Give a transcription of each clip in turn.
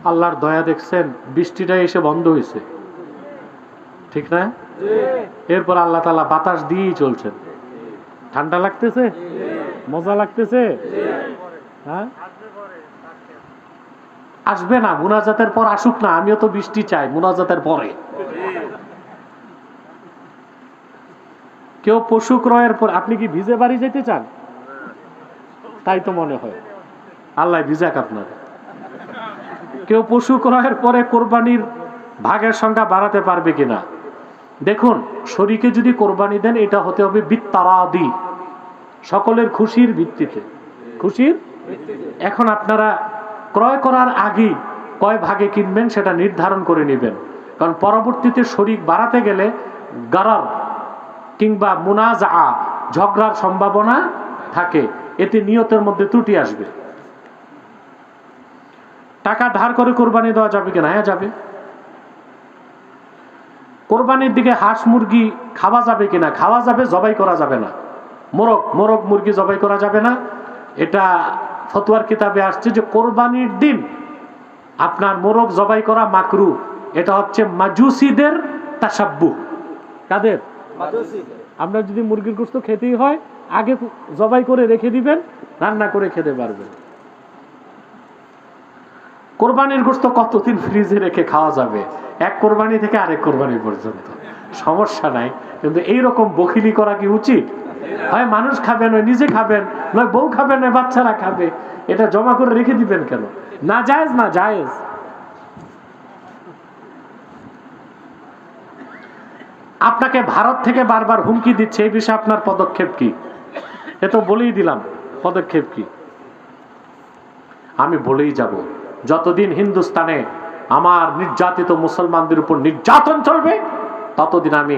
আল্লাহর দয়া দেখছেন, বৃষ্টিটা এসে বন্ধ হয়েছে, ঠিক না? এরপর আল্লাহ তাআলা বাতাস দিয়েই চলছেন। ঠান্ডা লাগতেছে, মজা লাগতেছে। হ্যাঁ, আসবে না, মুনাজাতের পর আসুক না, আমিও তো বৃষ্টি চাই মুনাজাতের পরে। কেউ পশু ক্রয়ের পর, আপনি কি ভিজে বাড়ি যেতে চান? তাই তো মনে হয়, আল্লাহ ভিজাক আপনার। কেউ পশু ক্রয়ের পরে কোরবানির ভাগের সংখ্যা বাড়াতে পারবে কিনা দেখুন। শরীকে যদি কোরবানি দেন, এটা হতে হবে বিত্তারাদি, সকলের খুশির ভিত্তিতে, খুশির। এখন আপনারা ক্রয় করার আগে কয় ভাগে কিনবেন সেটা নির্ধারণ করে নেবেন, কারণ পরবর্তীতে শরীক বাড়াতে গেলে গারার কিংবা মুনাজা, ঝগড়ার সম্ভাবনা থাকে, এতে নিয়তের মধ্যে ত্রুটি আসবে। টাকা ধার করে কোরবানি দেওয়া যাবে কিনা? হ্যাঁ, যাবে। কোরবানির দিকে হাঁস মুরগি খাওয়া যাবে কিনা? খাওয়া যাবে, জবাই করা যাবে না। মোরগ মুরগি জবাই করা যাবে না। এটা ফতোয়ার কিতাবে আসছে যে কোরবানির দিন আপনার মোরগ জবাই করা মাকরু। এটা হচ্ছে মাজুসিদের তাসাব্বুহ। কাদের? আমরা যদি মুরগির গোশত খেতেই হয়, আগে জবাই করে রেখে দিবেন, রান্না করে খেতে পারবেন। কোরবানির গোশত কতদিন ফ্রিজে রেখে খাওয়া যাবে? এক কোরবানি থেকে আরেক কোরবানি পর্যন্ত, সমস্যা নাই। কিন্তু এইরকম বখিলি করা কি উচিত? হয় মানুষ খাবে, নয় নিজে খাবেন, নয় বউ খাবে, নয় বাচ্চারা খাবে। এটা জমা করে রেখে দিবেন কেন? না জায়েজ, না জায়েজ। আপনাকে ভারত থেকে বারবার হুমকি দিচ্ছে, এই বিষয়ে আপনার পদক্ষেপ কি? এ তো বলেই দিলাম পদক্ষেপ কি। আমি বলেই যাব, যতদিন হিন্দুস্তানে আমার নির্যাতিত মুসলমানদের উপর নির্যাতন চলবে, ততদিন আমি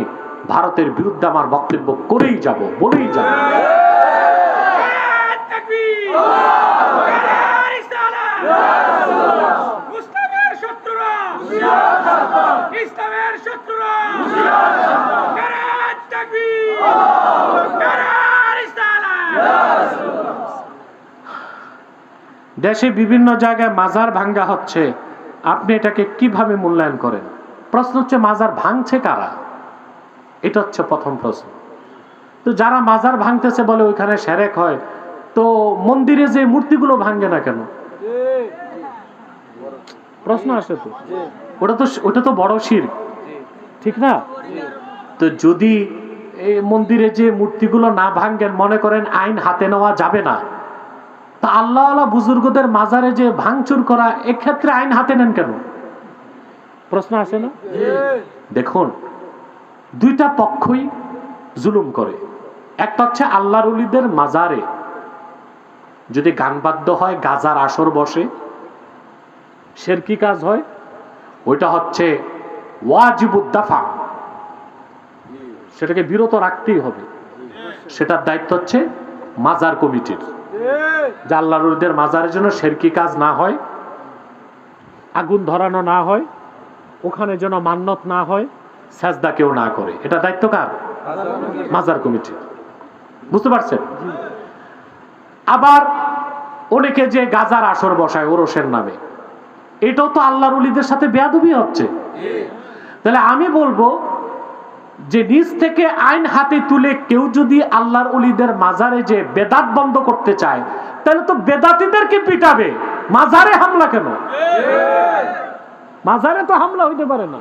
ভারতের বিরুদ্ধে আমার বক্তব্য করেই যাব, বলেই যাব। দেশে বিভিন্ন জায়গায় মাজার ভাঙ্গা হচ্ছে, আপনি এটাকে কিভাবে মূল্যায়ন করেন? প্রশ্ন হচ্ছে মাজার ভাঙছে কারা? এটা হচ্ছে প্রথম প্রশ্ন। তো যারা মাজার ভাঙতেছে বলে ওইখানে শিরক হয়, তো মন্দিরে যে মূর্তিগুলো ভাঙে না কেন? প্রশ্ন আসে তো। ওটা তো বড় শিরক, ঠিক না? তো যদি এই মন্দিরে যে মূর্তিগুলো না ভাঙেন, মনে করেন আইন হাতে নেওয়া যাবে না, তা আল্লাহ আল্লাহ বুজুর্গদের মাজারে যে ভাঙচুর করা, এক্ষেত্রে আইন হাতে নেন কেন? প্রশ্ন আসে না? দেখুন, দুইটা পক্ষই জুলুম করে। একটা হচ্ছে আল্লাহর ওলিদের মাজারে যদি গান বাদ্য হয়, গাজার আসর বসে, শিরকি কাজ হয়, ওইটা হচ্ছে ওয়াজিবুদ দাফা, সেটাকে বিরত রাখতেই হবে। সেটার দায়িত্ব হচ্ছে মাজার কমিটির, যে আল্লাহর ওলিদের মাজারের জন্য শিরকি কাজ না হয়, আগুন ধরানো না হয়, ওখানে যেন মান্নত না হয়, সাজদা কেউ না করে। এটা দায়িত্ব কার? মাজার কমিটি। বুঝতে পারছেন? আবার অনেকে যে গাজার আসর বসায় ওরসের নামে, এটাও তো আল্লাহর ওলিদের সাথে বেয়াদবি হচ্ছে। তাহলে আমি বলবো যে নিজ থেকে আইন হাতে তুলে কেউ যদি আল্লাহর ওলিদের মাজারে যে বেদাত বন্ধ করতে চায়, তাহলে তো বেদাতীদেরকে পিটাবে, মাজারে হামলা কেন? মাজারে তো হামলা হইতে পারে না।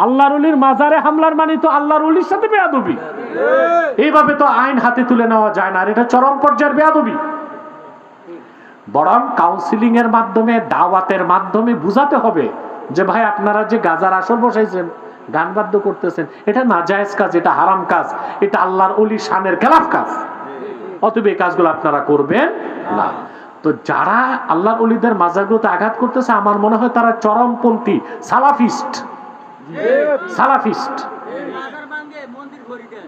আল্লাহর ওলির মাজারে হামলার মানে তো আল্লাহর ওলির সাথে বেয়াদবি। এইভাবে তো আইন হাতে তুলে নেওয়া যায় না, আর এটা চরম পর্যায়ের বেয়াদবি। বরং কাউন্সিলিং এর মাধ্যমে, দাওয়াতের মাধ্যমে বুঝাতে হবে যে ভাই, আপনারা যে গাজার আসর বসাইছেন, গান বাদ্য করতেছেন, এটা নাজায়েজ কাজ, এটা হারাম কাজ, এটা আল্লাহর ওলির শানের খেলাফ কাজ, অতএব এই কাজগুলো আপনারা করবেন না। তো যারা আল্লাহর ওলিদের মাজারগুলোতে আঘাত করতেছে, আমার মনে হয় তারা চরমপন্থী সালাফিস্ট। সালাফিস্ট,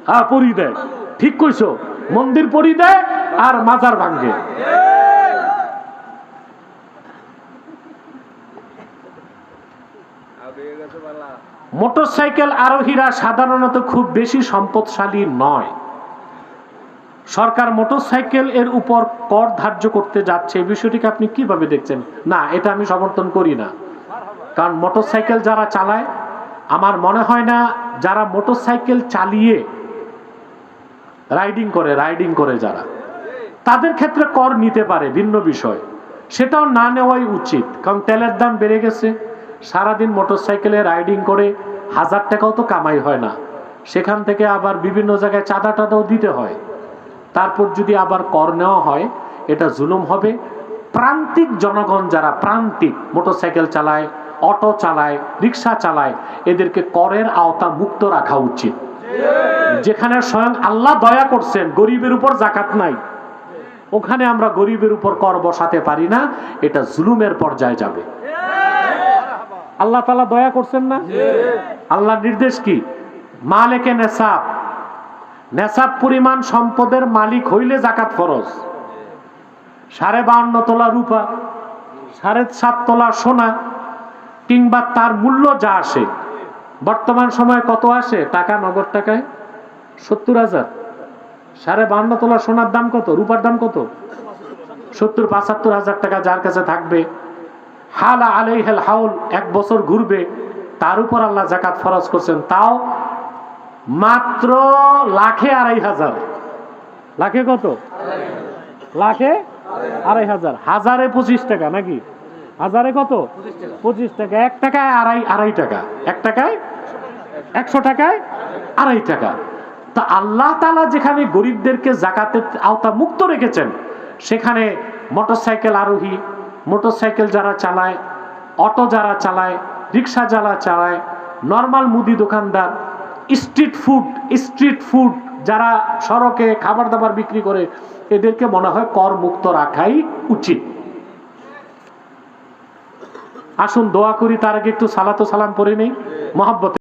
হ্যাঁ, পরি দেয়। ঠিক কইছো, মন্দির পরি দেয় আর মাজার ভাঙ্গে। মোটরসাইকেল আরোহীরা সাধারণত খুব বেশি সম্পদশালী নয়। সরকার মোটরসাইকেল এর উপর কর ধার্য করতে যাচ্ছে, এই বিষয়টিকে আপনি কিভাবে দেখছেন? না, এটা আমি সমর্থন করি না। কারণ মোটরসাইকেল যারা চালায়, আমার মনে হয় না যারা মোটরসাইকেল চালিয়ে রাইডিং করে যারা, তাদের ক্ষেত্রে কর নিতে পারে, ভিন্ন বিষয়, সেটাও না নেওয়াই উচিত। কারণ তেলের দাম বেড়ে গেছে, সারাদিন মোটরসাইকেলে রাইডিং করে 1000 টাকাও তো কামাই হয় না, সেখান থেকে আবার বিভিন্ন জায়গায় চাঁদা টাদাও দিতে হয়, তারপর যদি আবার কর নেওয়া হয় এটা জুলুম হবে। প্রান্তিক জনগণ যারা প্রান্তিক মোটরসাইকেল চালায়, অটো চালায়, রিক্সা চালায়, এদেরকে করের আওতা মুক্ত রাখা উচিত। যেখানে স্বয়ং আল্লাহ দয়া করছেন গরিবের উপর জাকাত নাই, ওখানে আমরা গরিবের উপর কর বসাতে পারি না, এটা জুলুমের পর্যায়ে যাবে। আল্লাহ তাআলা দয়া করছেন না? আল্লাহর নির্দেশ কি? মালিকে নেসাব, নেসাব পরিমাণ সম্পদের মালিক হইলে জাকাত ফরজ। 52.5 তোলা রূপা, 7.5 তোলা সোনা, কিংবা তার মূল্য যা আসে, বর্তমান সময়ে কত আসে টাকা, নগদ টাকায় 70,000। 52.5 তোলা সোনার দাম কত, রূপার দাম কত? 70-75,000 টাকা যার কাছে থাকবে, হালা আলাইহিল হাউল, 1 বছর ঘুরবে, তার উপর আল্লাহ যাকাত ফরজ করছেন, তাও মাত্র 1,02,000। লাখে কত? লাখে 2,500। হাজারে 25 টাকা নাকি? হাজারে কত? 25 টাকা। 1 টাকায় আড়াই টাকা, 1 টাকায় 100 টাকায় 2.5 টাকা। তা আল্লাহ তাআলা যেখানে গরিবদেরকে যাকাতের আওতা মুক্ত রেখেছেন, সেখানে মোটরসাইকেল আরোহী, মোটরসাইকেল যারা চালায়, অটো যারা চালায়, রিক্সা যারা চালায়, নর্মাল মুদি দোকানদার, স্ট্রিট ফুড যারা সড়কে খাবার দাবার বিক্রি করে, এদেরকে মনে হয় কর মুক্ত রাখাই উচিত। আসুন দোয়া করি, তার আগে একটু সালাত ও সালাম পড়ে নেই মহব্বতে।